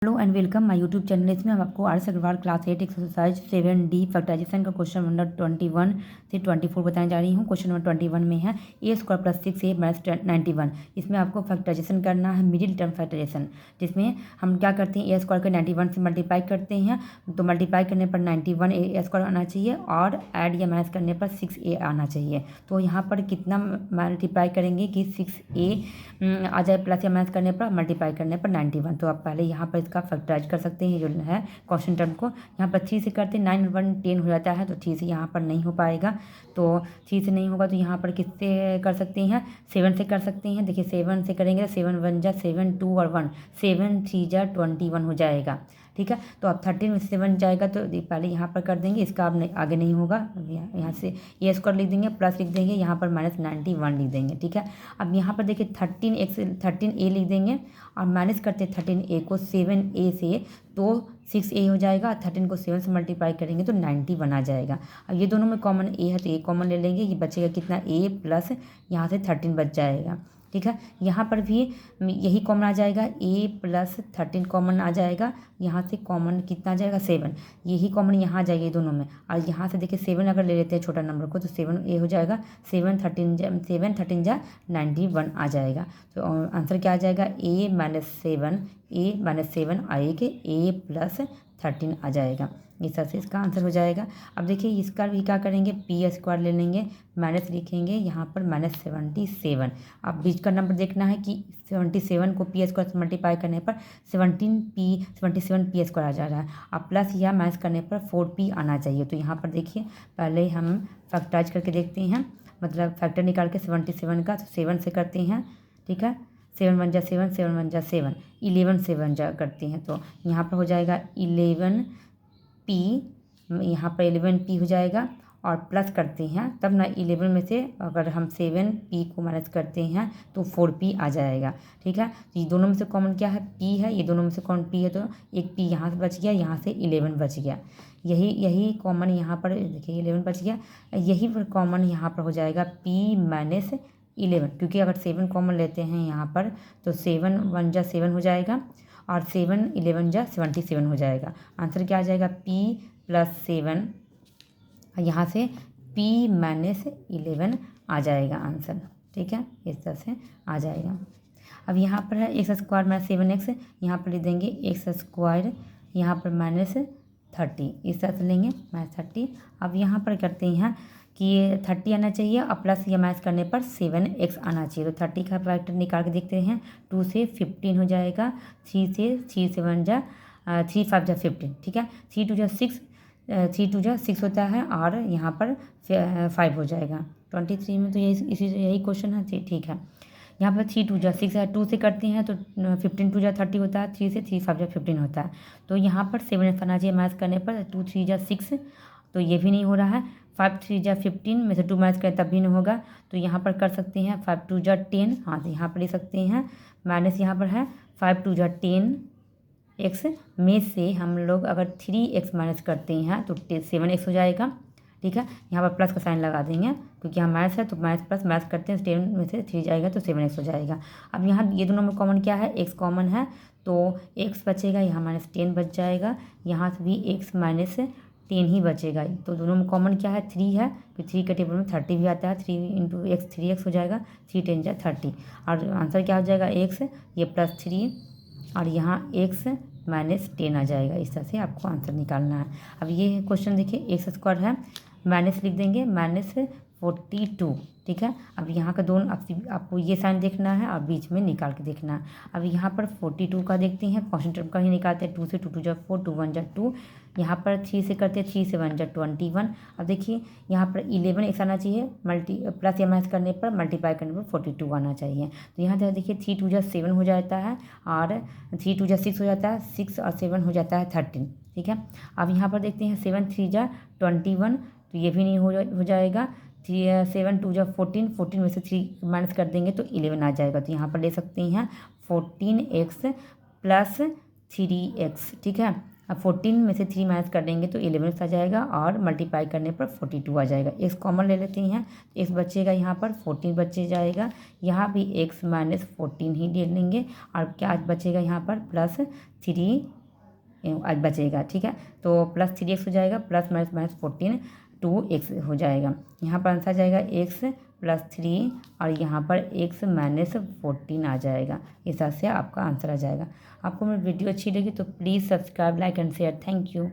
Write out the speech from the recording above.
Hello and welcome my YouTube channel. इसमें हम आपको R Agarwal class 8 exercise 7D factorisation का क्वेश्चन नंबर 21 से 24 बताने जा रही हूँ। क्वेश्चन नंबर 21 में है a² + 6a - 91। इसमें आपको फैक्टराइजेशन करना है, मिडिल टर्म फैक्टराइजेशन, जिसमें हम क्या करते हैं, a² को 91 से मल्टीप्लाई करते हैं तो मल्टीप्लाई करने पर 91 a² आना चाहिए और ऐड या माइनस करने पर 6a आना चाहिए। तो यहाँ पर कितना मल्टीप्लाई करेंगे कि 6a आ जाए, प्लस या माइनस करने पर मल्टीप्लाई करने पर 91। तो आप पहले यहाँ पर इसका फैक्टराइज कर सकते हैं जो है क्वेश्चन टर्म को। यहाँ पर 3 से करते हैं, 9 × 1 10 हो जाता है, तो 3 से यहाँ पर नहीं हो पाएगा। तो 3 से नहीं होगा तो यहाँ पर किससे कर सकते हैं, 7 से कर सकते हैं। देखिए 7 से करेंगे तो 7 × 1 = 7, 2 और 1 7 3 = 21 हो जाएगा। ठीक है, तो अब 13 में 7 जाएगा तो पहले यहाँ पर कर देंगे, इसका अब आगे नहीं होगा। यहाँ से a² लिख देंगे, प्लस लिख देंगे, यहाँ पर -91 लिख देंगे। ठीक है, अब यहाँ पर देखिए 13a लिख देंगे और माइनस करते 13a को 7a से तो 6a हो जाएगा। 13 को 7 से मल्टीप्लाई करेंगे तो 91 आ जाएगा। अब ये दोनों में कॉमन a है तो a कॉमन ले लेंगे, ये बचेगा कितना, a प्लस यहाँ से 13 बच जाएगा। ठीक है, यहाँ पर भी यही कॉमन आ जाएगा, a + 13 कॉमन आ जाएगा। यहाँ से कॉमन कितना आ जाएगा, 7, यही कॉमन यहाँ आ जाएगा ये दोनों में। और यहाँ से देखिए 7 अगर ले लेते हैं छोटा नंबर को तो 7a हो जाएगा, 7 13 = 91 आ जाएगा। तो आंसर क्या आ जाएगा, a - 7 आएगा, a + 13 आ जाएगा। इस तरह से इसका आंसर हो जाएगा। अब देखिए इसका भी क्या करेंगे, p² ले लेंगे, माइनस लिखेंगे यहाँ पर -77। अब बीच का नंबर देखना है कि 77 को p² से मल्टीप्लाई करने पर 77p² आ जा रहा है। अब प्लस या माइनस करने पर 4p आना चाहिए। तो यहाँ पर देखिए पहले हम फैक्टराइज करके देखते हैं, मतलब फैक्टर निकाल के 77 का, तो 7 से करते हैं। ठीक है, 7 × 1 = 7, 7 × 1 = 7, 11 से 1 करते हैं तो यहाँ पर हो जाएगा 11p, यहाँ पर 11p हो जाएगा और प्लस करते हैं तब ना 11 में से अगर हम 7p को माइनस करते हैं तो 4p आ जाएगा। ठीक है, ये दोनों में से कॉमन क्या है, p है, ये दोनों में से कॉमन p है तो एक p यहाँ से बच गया, यहाँ से 11 बच गया। यही कॉमन यहाँ पर देखिए 11 बच गया, यही कॉमन यहाँ पर हो जाएगा p - 11, क्योंकि अगर 7 कॉमन लेते हैं यहाँ पर तो 7 × 1 = 7 हो जाएगा और 7 × 11 = 77 हो जाएगा। आंसर क्या आ जाएगा, p + 7, यहाँ से p - 11 आ जाएगा आंसर। ठीक है, इस तरह से आ जाएगा। अब यहाँ पर है x² - 7x, यहाँ पर लिख देंगे x², यहाँ पर -30, इस तरह से लेंगे -30। अब यहाँ पर करते हैं कि 30 आना चाहिए और प्लस या माइनस करने पर 7x आना चाहिए। तो 30 का फैक्टर निकाल के देखते हैं, 2 से 15 हो जाएगा, 3 से 3 से 1 = 3 5 = 15। ठीक है, 3 2 = 6, 3 2 = 6 होता है और यहाँ पर 5 हो जाएगा। 23 में तो यही क्वेश्चन है। ठीक है, यहाँ पर 3 2 = 6 है, 2 से करते हैं तो 15 2 = 30 होता है, 3 से 3 5 = 15 होता है। तो यहाँ पर 7x आना चाहिए माइनस करने पर, 2 3 = 6, तो ये भी नहीं हो रहा है। 5 3 = 15 में से 2 माइनस करें तब भी नहीं होगा, तो यहाँ पर कर सकते हैं 5 2 = 10, हाँ तो यहाँ पर ले सकते हैं माइनस, यहाँ पर है 5 2 = 10x में से हम लोग अगर 3x माइनस करते हैं तो 7x हो जाएगा। ठीक है, यहाँ पर प्लस का साइन लगा देंगे क्योंकि यहाँ माइनस है तो माइनस प्लस माइनस करते हैं, 10 में से 3 जाएगा तो 7x हो जाएगा। अब यहाँ ये दोनों में कॉमन क्या है, x कॉमन है तो x बचेगा, यहाँ -10 बच जाएगा, यहाँ से भी x - 10 ही बचेगा। तो दोनों में कॉमन क्या है, 3 है, तो 3 के टेबल में 30 भी आता है, 3 × x 3x हो जाएगा, 3 10 = 30 और आंसर क्या हो जाएगा, x, ये +3 और यहाँ x - 10 आ जाएगा। इस तरह से आपको आंसर निकालना है। अब ये क्वेश्चन देखिए x² है, माइनस लिख देंगे -42। ठीक है, अब यहाँ का दोनों आपको ये साइन देखना है और बीच में निकाल के देखना है। अब यहाँ पर 42 का देखते हैं, कॉन्स्टेंट टर्म का ही निकालते हैं, 2 से 2 2 = 4, 2 1 = 2, यहाँ पर 3 से करते हैं, 3 से 1 = 21। अब देखिए यहाँ पर 11x आना चाहिए, प्लस या माइनस करने पर मल्टीप्लाई करने पर 42 आना चाहिए। तो यहाँ से देखिए 3 2 = 7 हो जाता है और 3 2 = 6 हो जाता है, 6 और 7 हो जाता है 13। ठीक है, अब यहाँ पर देखते हैं 7 3 = 21, तो ये भी नहीं हो जाएगा। 7 2 = 14, 14 में से 3 माइनस कर देंगे तो 11 आ जाएगा। तो यहाँ पर ले सकते हैं 14x + 3x। ठीक है, अब 14 में से 3 माइनस कर देंगे तो 11 आ जाएगा और मल्टीप्लाई करने पर 42 आ जाएगा। x कॉमन ले लेते हैं, x बचेगा यहाँ पर 14 बचे जाएगा, यहाँ भी x माइनस 14 ही ले लेंगे और क्या बचेगा यहाँ पर +3 बचेगा। ठीक है, तो +3x हो जाएगा, प्लस माइनस माइनस 14 2x हो जाएगा। यहाँ पर आंसर आ जाएगा x +3 और यहाँ पर x माइनस 14 आ जाएगा। इस तरह से आपका आंसर आ जाएगा। आपको मेरी वीडियो अच्छी लगी तो please subscribe, like and share. Thank you.